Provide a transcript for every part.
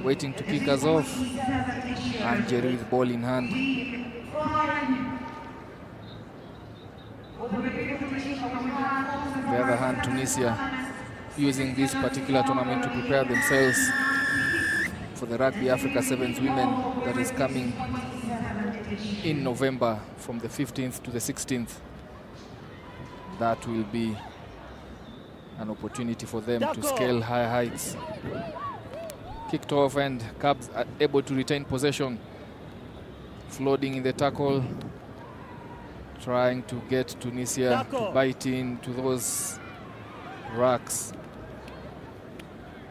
waiting to kick us off. And Jerry with ball in hand. On the other hand, Tunisia using this particular tournament to prepare themselves for the Rugby Africa Sevens Women that is coming in November from the 15th to the 16th. That will be an opportunity for them to scale high heights. Kicked off and Cubs are able to retain possession. Flooding in the tackle, trying to get Tunisia to bite into those racks.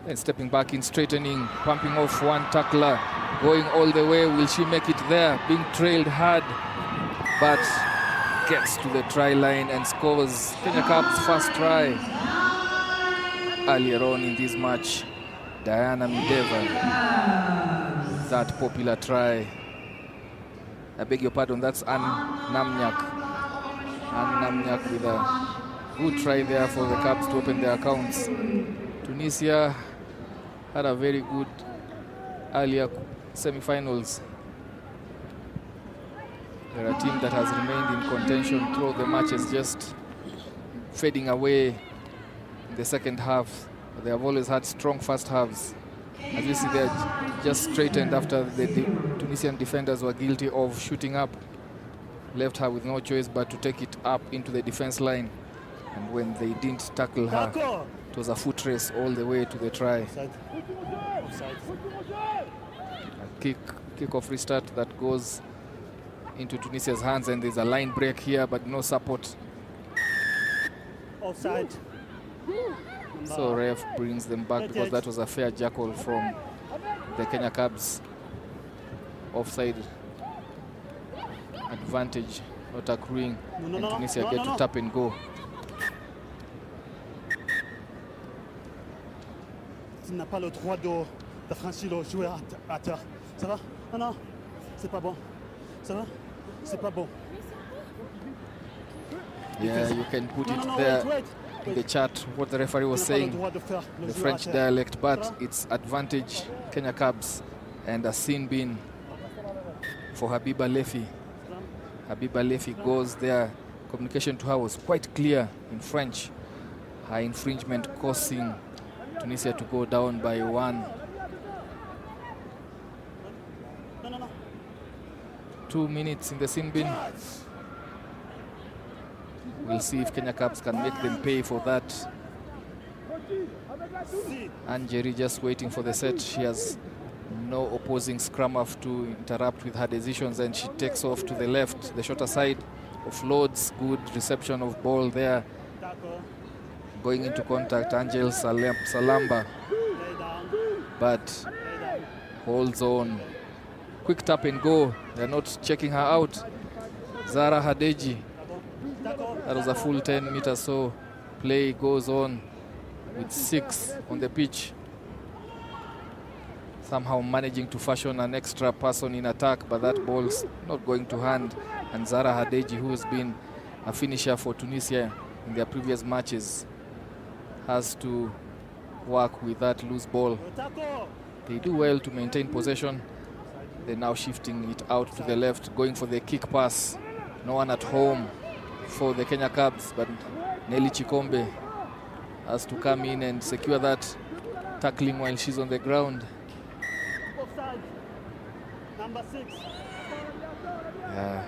And stepping back in, straightening, pumping off one tackler, going all the way. Will she make it there? Being trailed hard, but gets to the try line and scores Kenya Cubs' first try earlier on in this match. Diana Mideva, that popular try. I beg your pardon, that's Anne Namnyak. Anne Namnyak with a good try there for the Cubs to open their accounts. Tunisia had a very good earlier semi-finals. They're a team that has remained in contention throughout the matches, just fading away in the second half. They have always had strong first halves. As you see, they're just straightened after the Tunisian defenders were guilty of shooting up. Left her with no choice but to take it up into the defense line. And when they didn't tackle her, it was a foot race all the way to the try. A kick-off restart that goes into Tunisia's hands, and there's a line break here, but no support. Offside. So ref brings them back because that was a fair jackal from the Kenya Cubs. Offside advantage not accruing, and Tunisia get to tap and go. Tu n'as pas le droit d'affranchir le joueur à terre. Ça va? Non, non, c'est pas bon. Ça va? C'est pas bon. Yeah, you can put it there in the chat what the referee was saying, the French dialect, but it's advantage Kenya Cubs, and a sin bin for Habiba Lefi. Habiba Lefi goes there. Communication to her was quite clear in French. Her infringement causing Tunisia to go down by 1. 2 minutes in the sin bin. We'll see if Kenya Cubs can make them pay for that. And Jerry just waiting for the set. She has no opposing scrum off to interrupt with her decisions, and she takes off to the left, the shorter side, offloads. Good reception of ball there. Going into contact, Angel Salamba, but holds on. Quick tap and go. They're not checking her out. Zara Hadeji. That was a full 10 meters, so play goes on with 6 on the pitch. Somehow managing to fashion an extra person in attack, but that ball's not going to hand. And Zara Hadeji, who has been a finisher for Tunisia in their previous matches, has to work with that loose ball. They do well to maintain possession. They're now shifting it out to the left, going for the kick pass. No one at home for the Kenya Cubs, but Nelly Chikombe has to come in and secure that tackling while she's on the ground. Number 6. Yeah,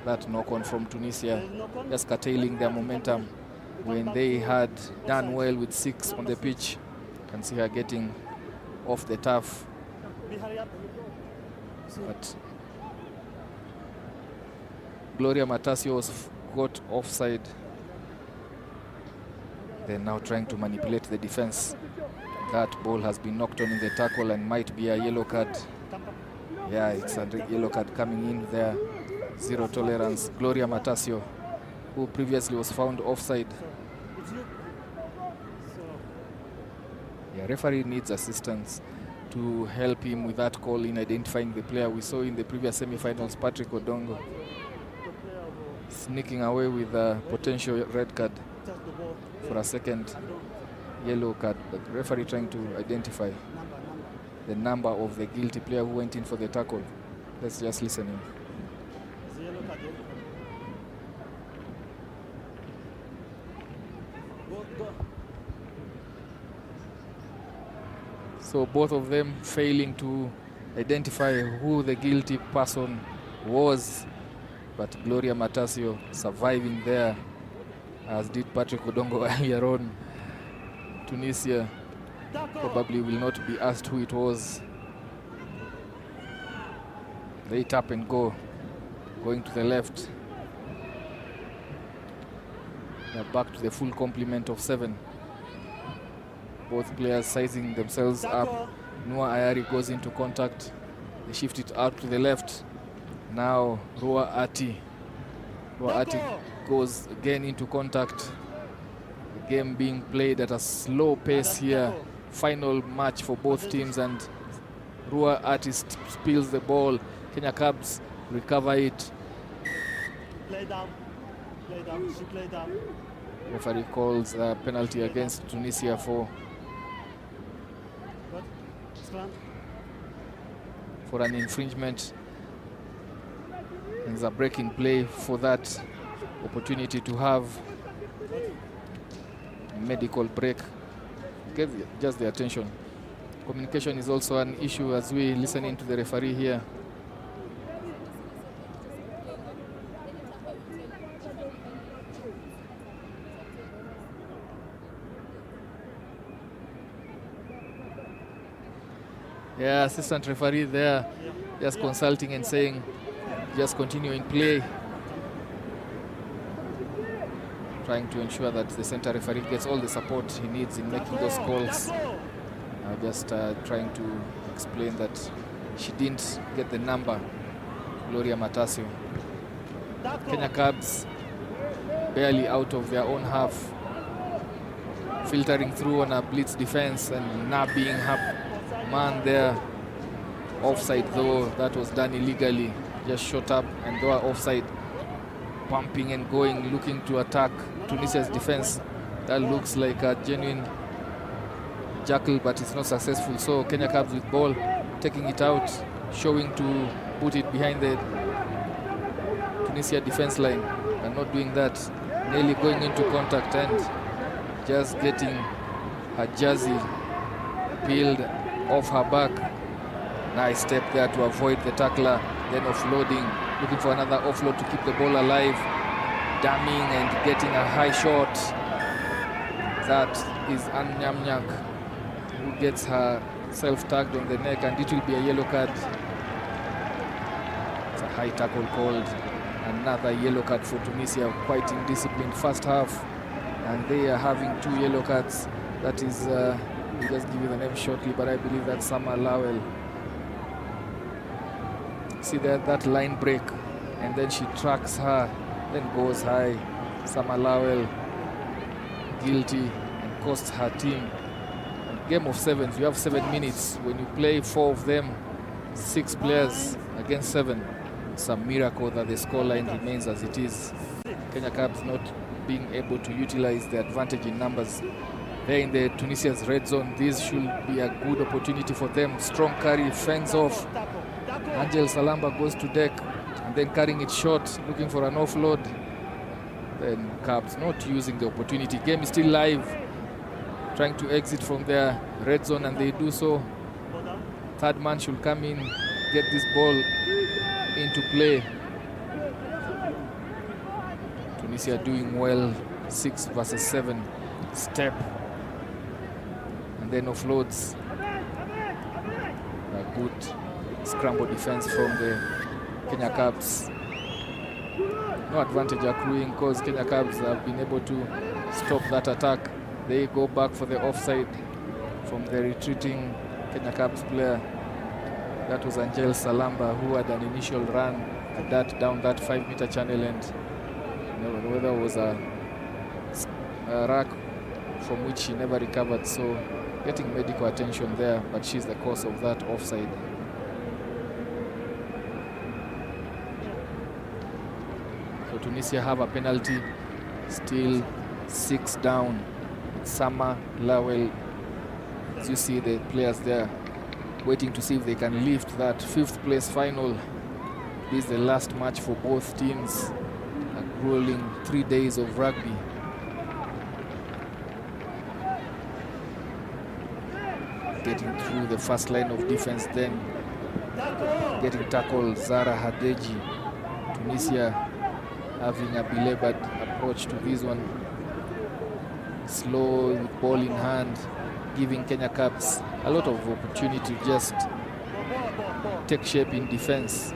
that knock-on from Tunisia, just curtailing their momentum when they had done well with 6 on the pitch. You can see her getting off the turf. But Gloria Matasio was got offside. They're now trying to manipulate the defense. That ball has been knocked on in the tackle and might be a yellow card. Yeah, it's a yellow card coming in there. 0 tolerance. Gloria Matasio, who previously was found offside. Yeah, referee needs assistance to help him with that call in identifying the player. We saw in the previous semi-finals Patrick Odongo sneaking away with a potential red card for a second yellow card, but the referee trying to identify. the number of the guilty player who went in for the tackle. Let's just listen in. So both of them failing to identify who the guilty person was, but Gloria Matasio surviving there, as did Patrick Odongo earlier on. Tunisia probably will not be asked who it was. They tap and go, going to the left. They're back to the full complement of 7. Both players sizing themselves up. Noah Ayari goes into contact. They shift it out to the left. Now Rua Ati goes again into contact. The game being played at a slow pace here. Final match for both teams, and Rua Ati spills the ball. Kenya Cubs recover it. Play down. She play down. Referee calls a penalty against Tunisia for an infringement. There's a break in play for that opportunity to have medical break. Get just the attention. Communication is also an issue as we listen in to the referee here. Yeah, assistant referee there, just consulting and saying, just continue in play. Trying to ensure that the center referee gets all the support he needs in making those calls. Just trying to explain that she didn't get the number, Gloria Matasio. Kenya Cubs barely out of their own half, filtering through on a blitz defense and nabbing her man there. Offside though, that was done illegally. Just shot up and they were offside. Pumping and going, looking to attack Tunisia's defense. That looks like a genuine jackal, but it's not successful. So Kenya Cubs with ball, taking it out, showing to put it behind the Tunisia defense line, and not doing that. Nearly going into contact and just getting her jersey peeled off her back. Nice step there to avoid the tackler, then offloading, looking for another offload to keep the ball alive, damming and getting a high shot. That is Anyamnyak, who gets herself tagged on the neck, and it will be a yellow card. It's a high tackle called. Another yellow card for Tunisia. Quite indisciplined first half, and they are having 2 yellow cards. That is, we'll just give you the name shortly, but I believe that's Sama Lawel. See there, that line break, and then she tracks her, then goes high. Sama Lawel guilty and costs her team. Game of 7s, you have 7 minutes. When you play 4 of them, 6 players against 7, it's a miracle that the scoreline remains as it is. Kenya Cubs not being able to utilize the advantage in numbers. They're in the Tunisia's red zone. This should be a good opportunity for them. Strong carry, fends off. Angel Salamba goes to deck, and then carrying it short, looking for an offload. Then Cubs not using the opportunity. Game is still live, trying to exit from their red zone, and they do so. Third man should come in, get this ball into play. Tunisia doing well, 6 versus 7. Step, and then offloads. A good scramble defense from the Kenya Cubs. No advantage accruing because Kenya Cubs have been able to stop that attack. They go back for the offside from the retreating Kenya Cubs player. That was Angel Salamba, who had an initial run at that down that 5-meter channel, and whether it was a rack from which she never recovered. So getting medical attention there, but she's the cause of that offside. So Tunisia have a penalty, still 6 down. Sama Lawel, as you see the players there, waiting to see if they can lift that 5th place final. This is the last match for both teams. A grueling 3 days of rugby. Getting through the first line of defense, then getting tackled. Zara Hadeji, Tunisia having a belabored approach to this one. Slow with ball in hand, giving Kenya Cubs a lot of opportunity to just take shape in defense,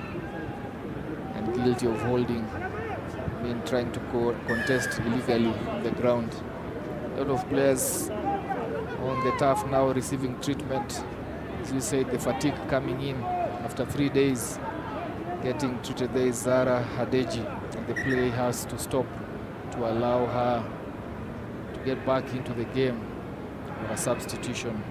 and guilty of holding, trying to contest illegally on the ground. A lot of players on the turf now receiving treatment. As you said, the fatigue coming in after 3 days, getting treated. There is Zara Hadeji, and the play has to stop to allow her to get back into the game on a substitution.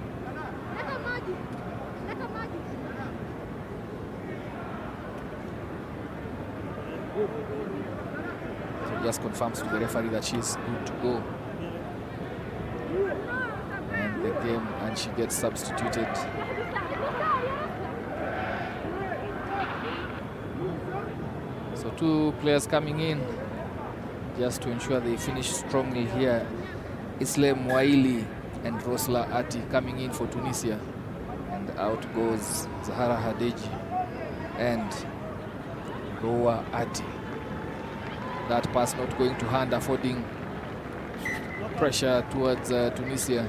So just confirms to the referee that she's good to go. And the game, and she gets substituted. So 2 players coming in just to ensure they finish strongly here. Islam Waili and Rosla Ati coming in for Tunisia. And out goes Zahara Hadeji and Roa Ati. That pass not going to hand, affording pressure towards Tunisia.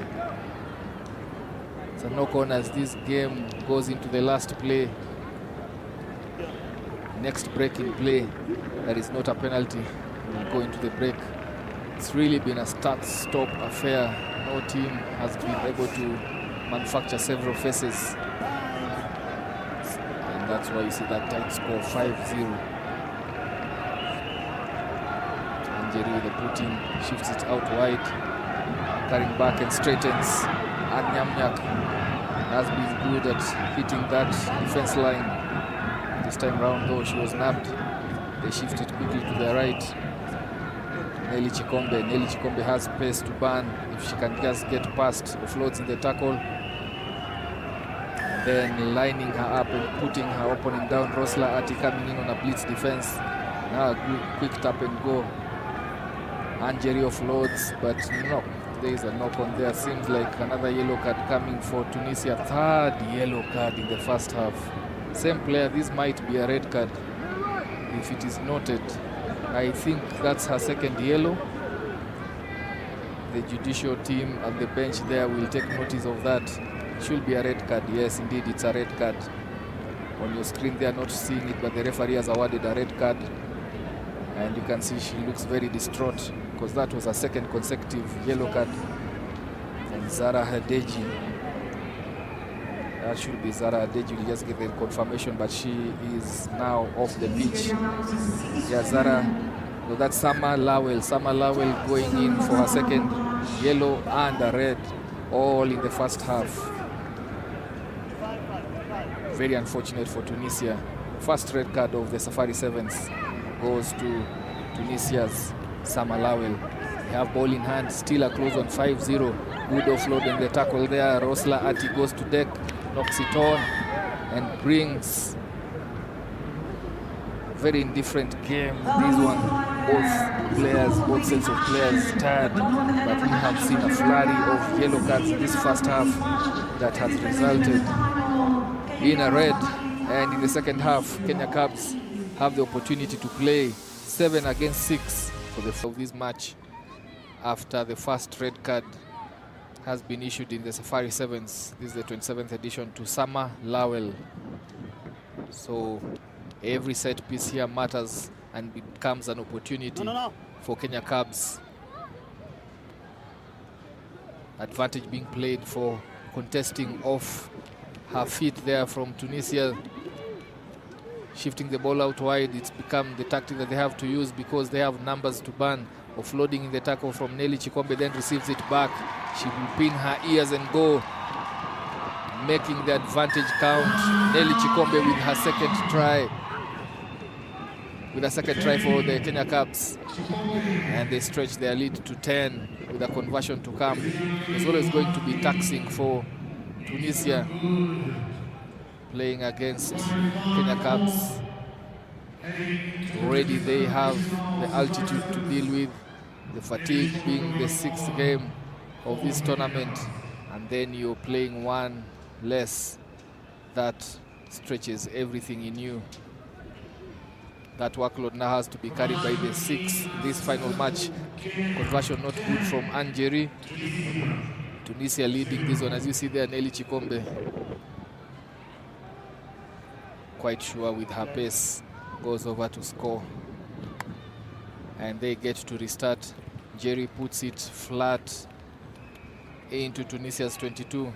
It's a knock-on as this game goes into the last play. Next break in play, there is not a penalty. We'll go into the break. It's really been a start-stop affair. No team has been able to manufacture several faces. And that's why you see that tight score, 5-0. Anjeri with the putting, shifts it out wide, carrying back and straightens. And Nyamnyak has been good at hitting that defense line. This time round, though, she was nabbed. They shifted quickly to the right. Nelly Chikombe has pace to burn if she can just get past, offloads in the tackle. Then lining her up and putting her opponent down. Rosla Ati coming in on a blitz defense. Now a quick tap and go. Anjeri offloads, but no, there is a knock on there. Seems like another yellow card coming for Tunisia. 3rd yellow card in the first half. Same player, this might be a red card if it is noted. I think that's her 2nd yellow. The judicial team at the bench there will take notice of that. It should be a red card. Yes, indeed, it's a red card. On your screen, they are not seeing it, but the referee has awarded a red card. And you can see she looks very distraught because that was a 2nd consecutive yellow card. And Zara Hadeji, that should be Zara Hadeji, will just get the confirmation, but she is now off the pitch. Yeah, Zara, so that's Sama Lawel. Sama Lawel going in for her 2nd yellow and a red, all in the first half. Very unfortunate for Tunisia. First red card of the Safari Sevens goes to Tunisia's Sama Lawel. They have ball in hand, still a close on, 5-0. Good offload in the tackle there. Rosla Ati goes to deck, knocks it on, and brings very indifferent game. This one, both sets of players tired, but we have seen a flurry of yellow cards in this first half that has resulted in a red. And in the second half, Kenya Cubs have the opportunity to play 7 against 6 for this match after the first red card has been issued in the Safari Sevens. This is the 27th edition to Sama Lawel. So every set piece here matters and becomes an opportunity for Kenya Cubs. Advantage being played for contesting off her feet there from Tunisia. Shifting the ball out wide, it's become the tactic that they have to use because they have numbers to burn. Offloading in the tackle from Nelly Chikombe, then receives it back. She will pin her ears and go, making the advantage count. Nelly Chikombe with her 2nd try. With a 2nd try for the Kenya Cubs. And they stretch their lead to 10 with a conversion to come. It's always going to be taxing for Tunisia playing against Kenya Cubs. Already they have the altitude to deal with, the fatigue being the 6th game of this tournament, and then you're playing one less. That stretches everything in you. That workload now has to be carried by the 6. This final match, conversion not good from Anjeri. Tunisia leading this one, as you see there, Nelly Chikombe. Quite sure with her pace, goes over to score. And they get to restart. Jerry puts it flat into Tunisia's 22.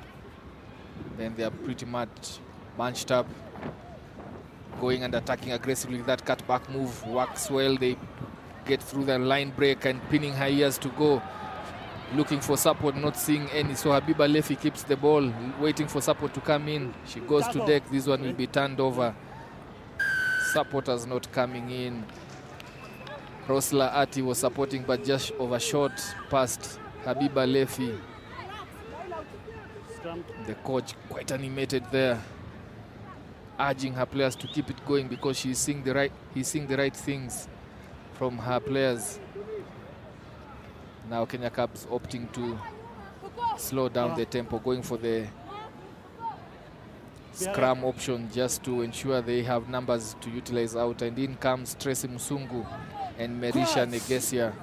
Then they are pretty much bunched up, going and attacking aggressively. That cutback move works well. They get through the line break and pinning her ears to go, looking for support, not seeing any. So Habiba Lefi keeps the ball, waiting for support to come in. She goes to deck. This one will be turned over. Supporters not coming in. Rosla Ati was supporting but just overshot past Habiba Lefi. The coach quite animated there, urging her players to keep it going because he's seeing the right things from her players. Now Kenya Cubs opting to slow down the tempo, going for the scrum option just to ensure they have numbers to utilize out. And in comes Tracy Musungu and Merisha Negesia.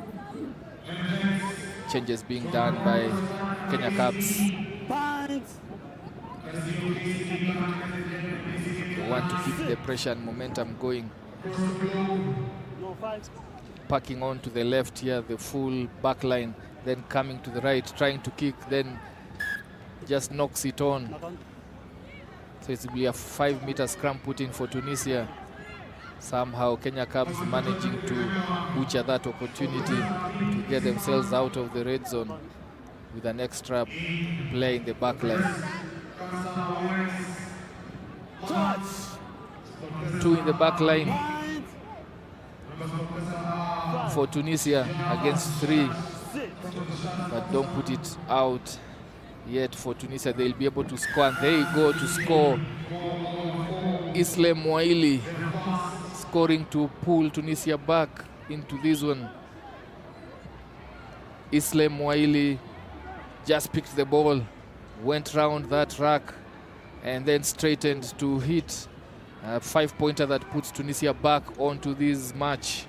Changes being done by Kenya Cubs. They want to keep the pressure and momentum going. Packing on to the left here, the full back line, then coming to the right, trying to kick, then just knocks it on. So it will be a 5-meter scrum put in for Tunisia. Somehow Kenya Cubs managing to butcher that opportunity to get themselves out of the red zone with an extra play in the back line. 2 in the back line for Tunisia against 3, but don't put it out yet for Tunisia. They'll be able to score, and they go to score. Islam Waili scoring to pull Tunisia back into this one. Islam Waili just picked the ball, went round that rack, and then straightened to hit a 5-pointer that puts Tunisia back onto this match.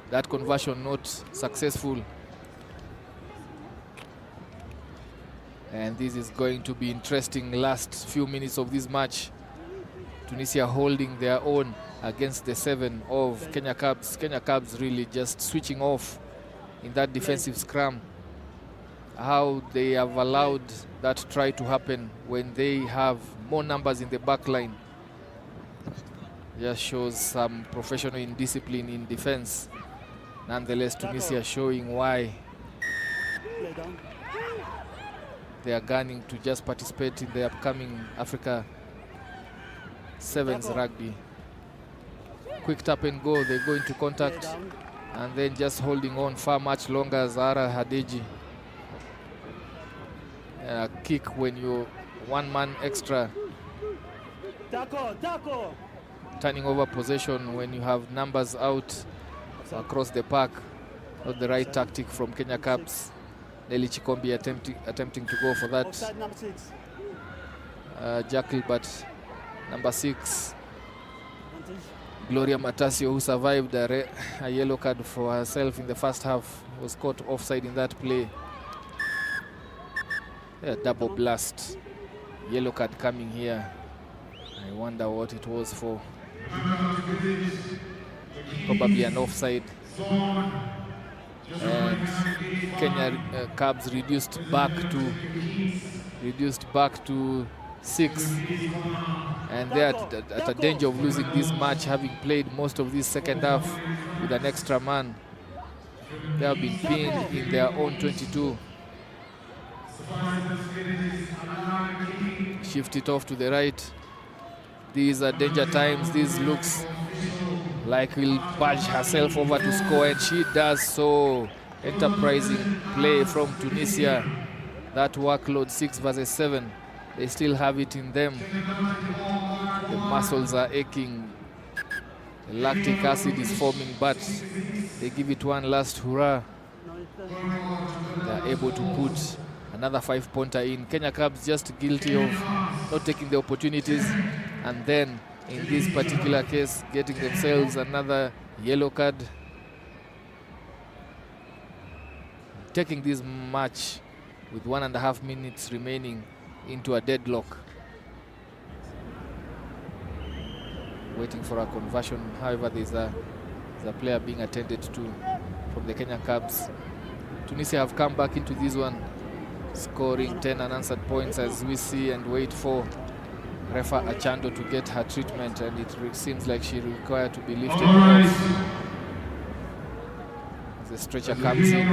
That conversion not successful. And this is going to be interesting last few minutes of this match. Tunisia holding their own against the 7 of Kenya Cubs. Kenya Cubs really just switching off in that defensive scrum. How they have allowed that try to happen when they have more numbers in the back line just shows some professional indiscipline in defense. Nonetheless, Tunisia showing why they are gunning to just participate in the upcoming Africa Sevens rugby. Quick tap and go, they go into contact and then just holding on far much longer. Zahra Hadeji. Kick when you're 1 man extra. Turning over possession when you have numbers out across the park. Not the right tactic from Kenya Cubs. Nelly Chikombe attempting to go for that jackal, but number 6, Gloria Matasio, who survived a yellow card for herself in the first half, was caught offside in that play. Double blast. Yellow card coming here. I wonder what it was for. Probably an offside. And Kenya Cubs reduced back to 6, and they're at a danger of losing this match, having played most of this second half with an extra man. They have been pinned in their own 22. Shift it off to the right. These are danger times. This looks like will punch herself over to score, and she does so. Enterprising play from Tunisia. that workload, 6 versus 7. They still have it in them. The muscles are aching. The lactic acid is forming, but they give it one last hurrah. They're able to put another 5-pointer in. Kenya Cubs just guilty of not taking the opportunities, and then in this particular case getting themselves another yellow card. Taking this match with 1.5 minutes remaining into a deadlock. Waiting for a conversion. However, there's a player being attended to from the Kenya Cubs. Tunisia have come back into this one, scoring 10 unanswered points as we see and wait for Refa Achando to get her treatment, and it seems like she required to be lifted off. The stretcher comes in.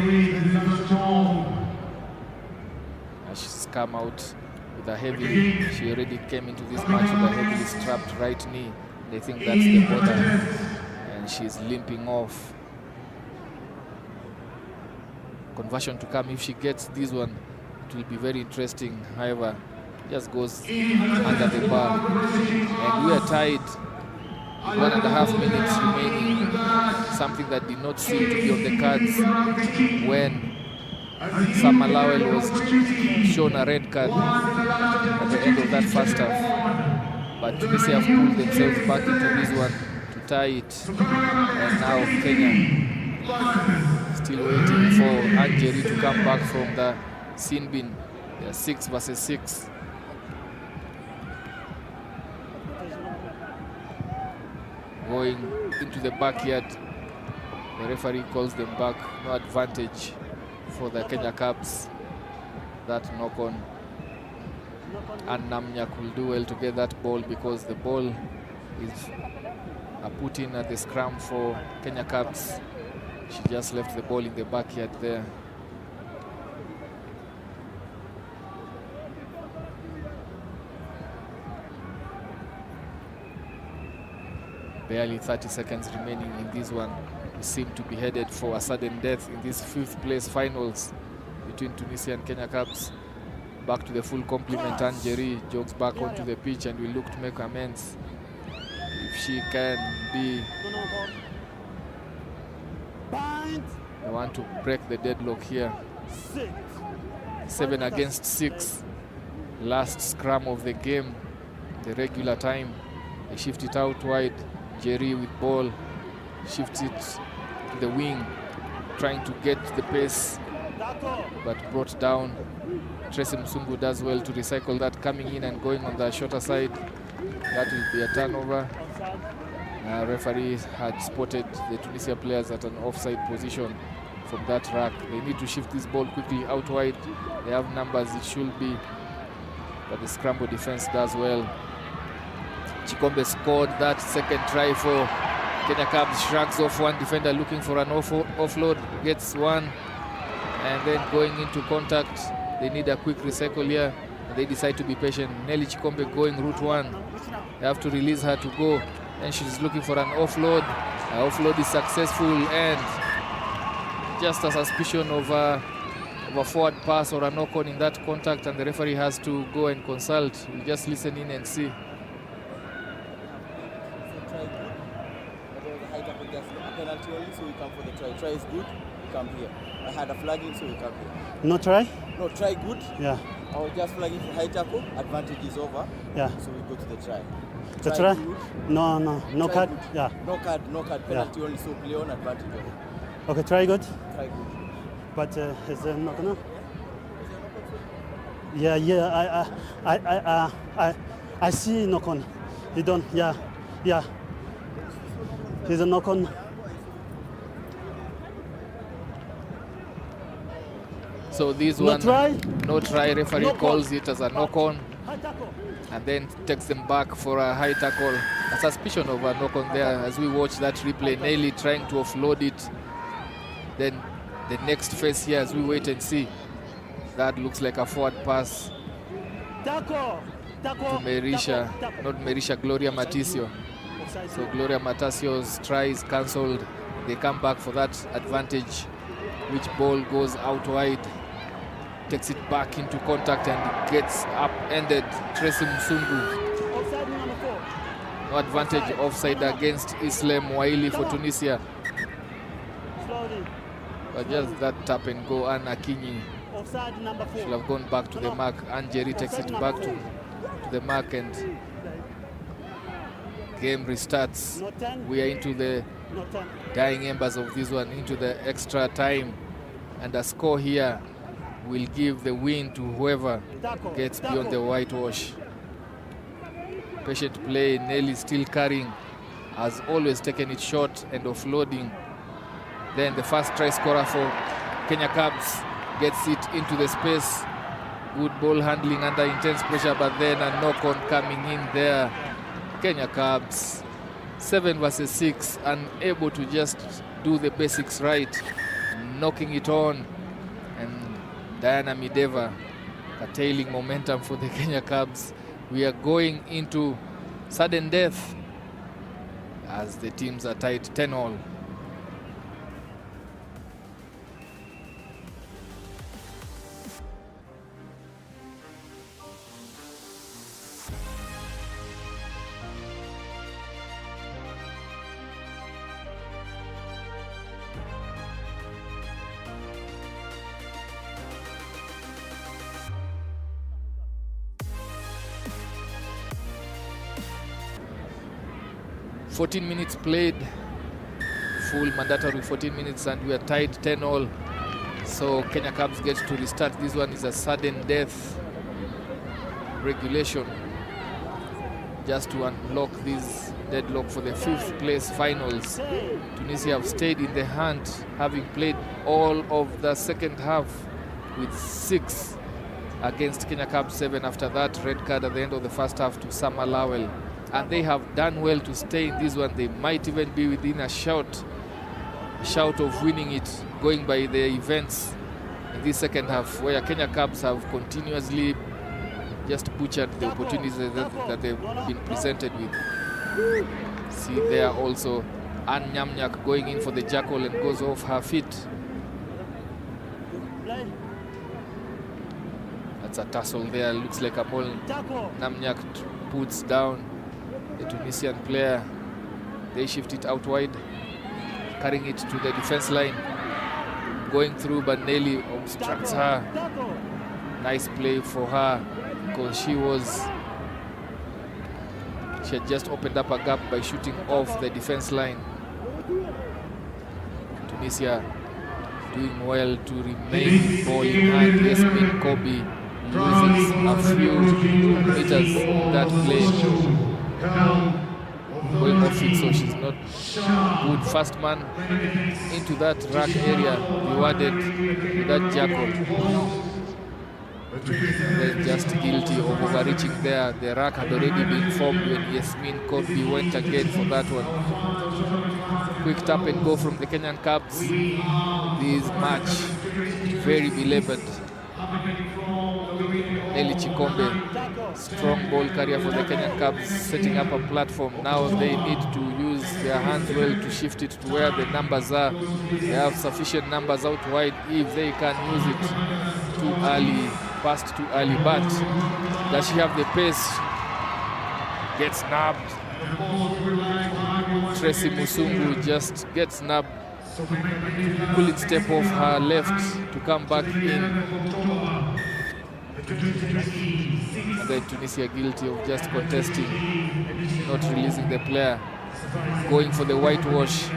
She's come out with a heavy, she already came into this match with a heavily strapped right knee. They think that's the border, and she's limping off. Conversion to come. If she gets this one, it will be very interesting. However, just goes under the bar, and we are tied. 1.5 minutes remaining, something that did not seem to be on the cards when Sam Malawel was shown a red card at the end of that first half. But Tunisia have pulled themselves back into this one to tie it, and now Kenya still waiting for Anjeri to come back from the sin bin. They are 6 versus 6. Going into the backyard, the referee calls them back. No advantage for the Kenya Cubs. That knock on, and Namnyak will do well to get that ball, because the ball is a put in at the scrum for Kenya Cubs. She just left the ball in the backyard there. Barely 30 seconds remaining in this one. We seem to be headed for a sudden death in this 5th place finals between Tunisia and Kenya Cubs. Back to the full complement. Anjeri jogs back onto the pitch and will look to make amends if she can be the one to break the deadlock here. 7 against 6. Last scrum of the game, the regular time. They shift it out wide. Jerry with ball, shifts it to the wing, trying to get the pace, but brought down. Tracy Msungu does well to recycle that, coming in and going on the shorter side. That will be a turnover. Referee had spotted the Tunisia players at an offside position from that rack. They need to shift this ball quickly out wide. They have numbers, it should be, but the scramble defense does well. Chikombe scored that second try for Kenya Cubs. Shrugs off one defender looking for an offload, gets one, and then going into contact. They need a quick recycle here, and they decide to be patient. Nelly Chikombe going route 1. They have to release her to go, and she's looking for an offload. Her offload is successful, and just a suspicion of a forward pass or a knock-on in that contact, and the referee has to go and consult. We'll just listen in and see. Penalty only, so we come for the try. Try is good, we come here. I had a flagging, so we come here. No try? No, try good. Yeah. I was just flagging for high tackle. Advantage is over. Yeah. So we go to the try. The try? Good. No Try card? good. Yeah. No card. Penalty only, so play on advantage only. Okay, try good. Try good. But is there not enough? Yeah. I see knock on. He don't. Yeah. He's a knock on. So this No one, try? no try. Referee Knock calls on. it as a knock-on, and then takes them back for a high tackle. A suspicion of a knock-on there as we watch that replay. Nelly trying to offload it. Then the next phase here as we wait and see. That looks like a forward pass to Merisha, not Merisha, Gloria Matisio. So Gloria Matasio's try is cancelled. They come back for that advantage, which ball goes out wide. takes it back into contact and gets upended. Tracy Musungu. Offside number 4. No advantage offside against Islam Waili for Tunisia. Slowly. But just that tap and go, and Akinyi Offside number 4. should have gone back to the mark. And Jerry takes it back to the mark, and game restarts. Not 10. We are into the Not 10. dying embers of this one, into the extra time, and a score here will give the win to whoever gets beyond the whitewash. Patient play. Nelly still carrying, has always taken it short and offloading. Then the first try scorer for Kenya Cubs gets it into the space. Good ball handling under intense pressure, but then a knock-on coming in there. Kenya Cubs 7 versus 6, unable to just do the basics right, knocking it on, and Diana Mideva curtailing momentum for the Kenya Cubs. We are going into sudden death as the teams are tied 10-all. .14 minutes played, full mandatory 14 minutes, and we are tied 10-all. So Kenya Cubs get to restart. This one is a sudden death regulation, just to unlock this deadlock for the 5th place finals. Tunisia have stayed in the hunt, having played all of the second half with 6 against Kenya Cubs 7. After that red card at the end of the first half to Sama Lawel. And they have done well to stay in this one. They might even be within a shout of winning it, going by the events in this second half, where Kenya Cubs have continuously just butchered the opportunities that they've been presented with. See there also Ann Nyamnyak going in for the jackal and goes off her feet. That's a tussle there. Looks like a ball Nyamnyak puts down the Tunisian player. They shift it out wide, carrying it to the defense line, going through, but Nelly obstructs her. Nice play for her, because she had just opened up a gap by shooting off the defense line. Tunisia doing well to remain ball in hand. Yasmin Kobe loses a few meters in that play, going off it, so she's not good. First man into that rack area, rewarded with that jackal. They're just guilty of overreaching there. The rack had already been formed when Yasmin Kobe went again for that one. Quick tap and go from the Kenyan Cubs. This match very belabored. Nelly Chikombe, strong ball carrier for the Kenyan Cubs, setting up a platform. Now they need to use their hands well to shift it to where the numbers are. They have sufficient numbers out wide if they can use it too early, past too early. But does she have the pace? Gets nabbed. Tracy Musungu just gets nabbed. Pull it step off her left to come back in. And then Tunisia guilty of just contesting, not releasing the player. Going for the whitewash.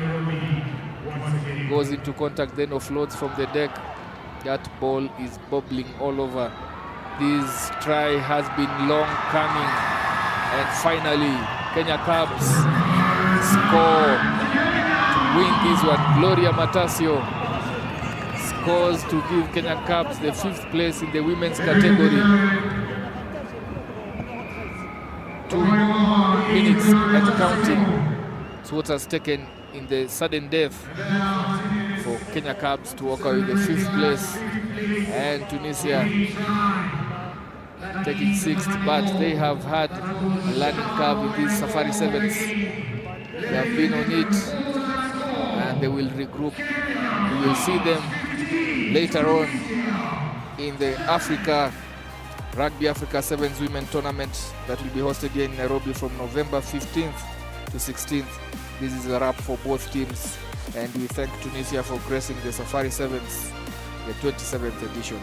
Goes into contact, then offloads from the deck. That ball is bubbling all over. This try has been long coming. And finally, Kenya Cubs score to win this one. Gloria Matasio scores to give Kenya Cubs the 5th place in the women's category. 2 minutes and counting. It's what has taken in the sudden death for Kenya Cubs to walk away with the 5th place, and Tunisia taking 6th, but they have had a learning curve in these Safari Sevens. They have been on it, and they will regroup. We will see them later on in the Rugby Africa Sevens Women Tournament that will be hosted here in Nairobi from November 15th to 16th. This is a wrap for both teams, and we thank Tunisia for gracing the Safari Sevens, the 27th edition.